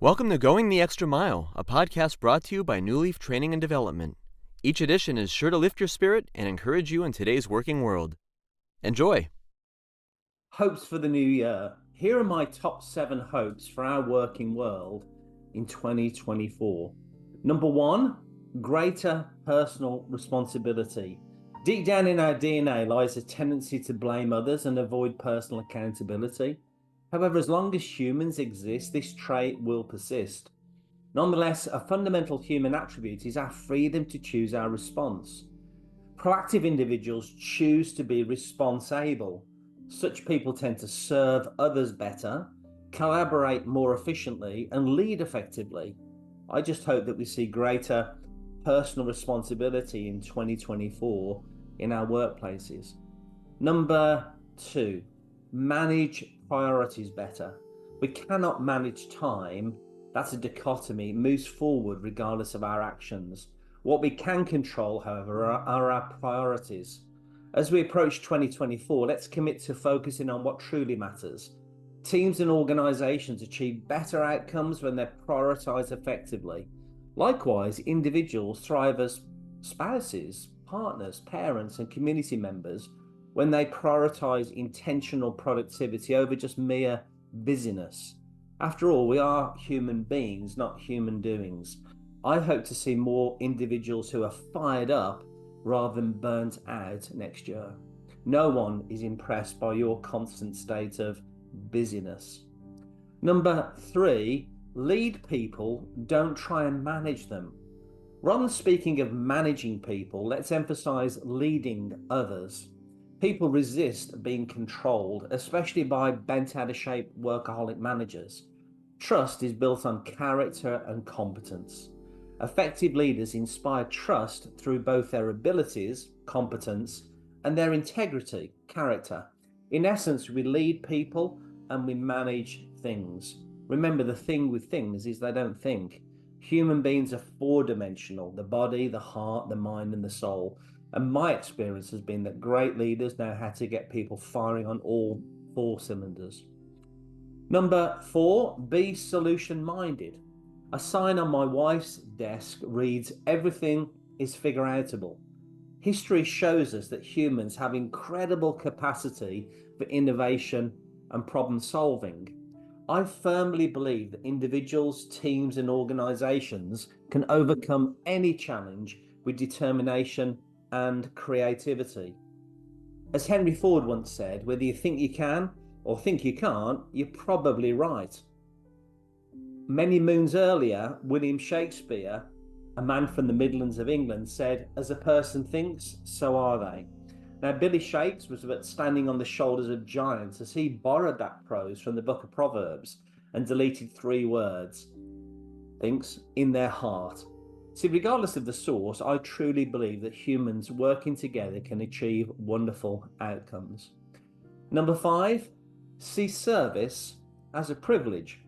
Welcome to Going the Extra Mile, a podcast brought to you by Newleaf Training and Development. Each edition is sure to lift your spirit and encourage you in today's working world. Enjoy! Hopes for the new year. Here are my top 7 hopes for our working world in 2024. Number 1, greater personal responsibility. Deep down in our DNA lies a tendency to blame others and avoid personal accountability. However, as long as humans exist, this trait will persist. Nonetheless, a fundamental human attribute is our freedom to choose our response. Proactive individuals choose to be responsible. Such people tend to serve others better, collaborate more efficiently, and lead effectively. I just hope that we see greater personal responsibility in 2024 in our workplaces. Number 2, manage priorities better. We cannot manage time. That's a dichotomy. It moves forward regardless of our actions. What we can control, however, are our priorities. As we approach 2024, let's commit to focusing on what truly matters. Teams and organizations achieve better outcomes when they're prioritized effectively. Likewise, individuals thrive as spouses, partners, parents, and community members when they prioritize intentional productivity over just mere busyness. After all, we are human beings, not human doings. I hope to see more individuals who are fired up rather than burnt out next year. No one is impressed by your constant state of busyness. Number 3, lead people, don't try and manage them. Rather than speaking of managing people, let's emphasize leading others. People resist being controlled, especially by bent out of shape workaholic managers. Trust is built on character and competence. Effective leaders inspire trust through both their abilities, competence, and their integrity, character. In essence, we lead people and we manage things. Remember, the thing with things is they don't think. Human beings are 4-dimensional: the body, the heart, the mind, and the soul. And my experience has been that great leaders know how to get people firing on all 4 cylinders. Number 4, be solution-minded. A sign on my wife's desk reads, "Everything is figure-outable." History shows us that humans have incredible capacity for innovation and problem solving. I firmly believe that individuals, teams, and organizations can overcome any challenge with determination and creativity. As Henry Ford once said, whether you think you can or think you can't, you're probably right. Many moons earlier, William Shakespeare, a man from the Midlands of England, said, "As a person thinks, so are they." Now, Billy Shakes was about standing on the shoulders of giants as he borrowed that prose from the book of Proverbs and deleted 3 words, thinks, in their heart. See, regardless of the source, I truly believe that humans working together can achieve wonderful outcomes. Number 5, see service as a privilege.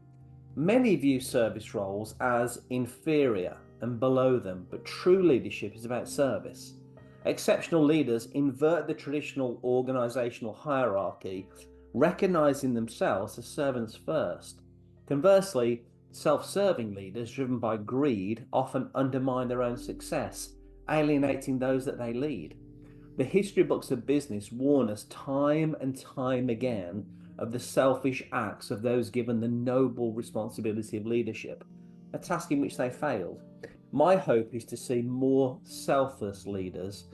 Many view service roles as inferior and below them, but true leadership is about service. Exceptional leaders invert the traditional organizational hierarchy, recognizing themselves as servants first. Conversely, self-serving leaders driven by greed often undermine their own success, alienating those that they lead. The history books of business warn us time and time again of the selfish acts of those given the noble responsibility of leadership, a task in which they failed. My hope is to see more selfless leaders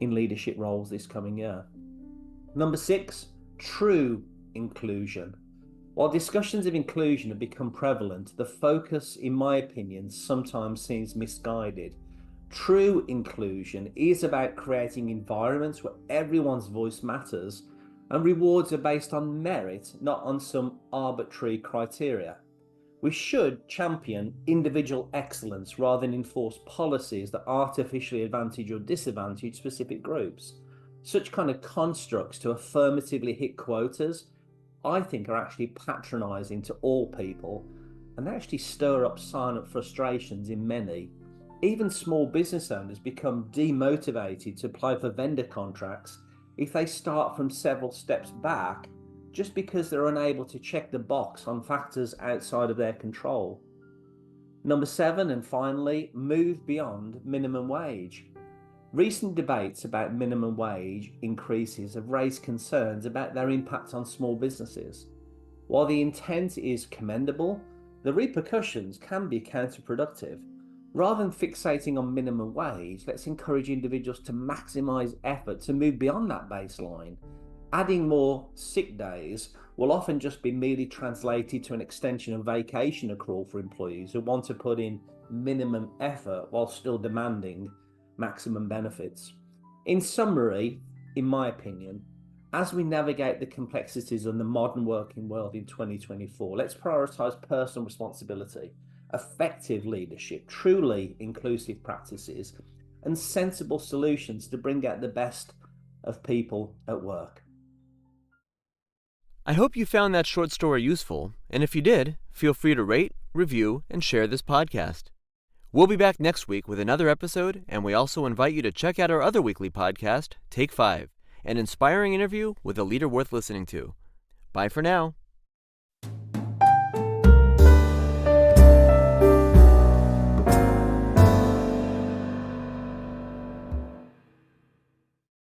in leadership roles this coming year. Number 6, true inclusion. While discussions of inclusion have become prevalent, the focus, in my opinion, sometimes seems misguided. True inclusion is about creating environments where everyone's voice matters and rewards are based on merit, not on some arbitrary criteria. We should champion individual excellence rather than enforce policies that artificially advantage or disadvantage specific groups. Such kind of constructs to affirmatively hit quotas, I think, are actually patronizing to all people and actually stir up silent frustrations in many. Even small business owners become demotivated to apply for vendor contracts if they start from several steps back just because they're unable to check the box on factors outside of their control. Number 7, and finally, move beyond minimum wage. Recent debates about minimum wage increases have raised concerns about their impact on small businesses. While the intent is commendable, the repercussions can be counterproductive. Rather than fixating on minimum wage, let's encourage individuals to maximize effort to move beyond that baseline. Adding more sick days will often just be merely translated to an extension of vacation accrual for employees who want to put in minimum effort while still demanding maximum benefits. In summary, in my opinion, as we navigate the complexities of the modern working world in 2024, let's prioritize personal responsibility, effective leadership, truly inclusive practices, and sensible solutions to bring out the best of people at work. I hope you found that short story useful, and if you did, feel free to rate, review, and share this podcast. We'll be back next week with another episode, and we also invite you to check out our other weekly podcast, Take 5, an inspiring interview with a leader worth listening to. Bye for now.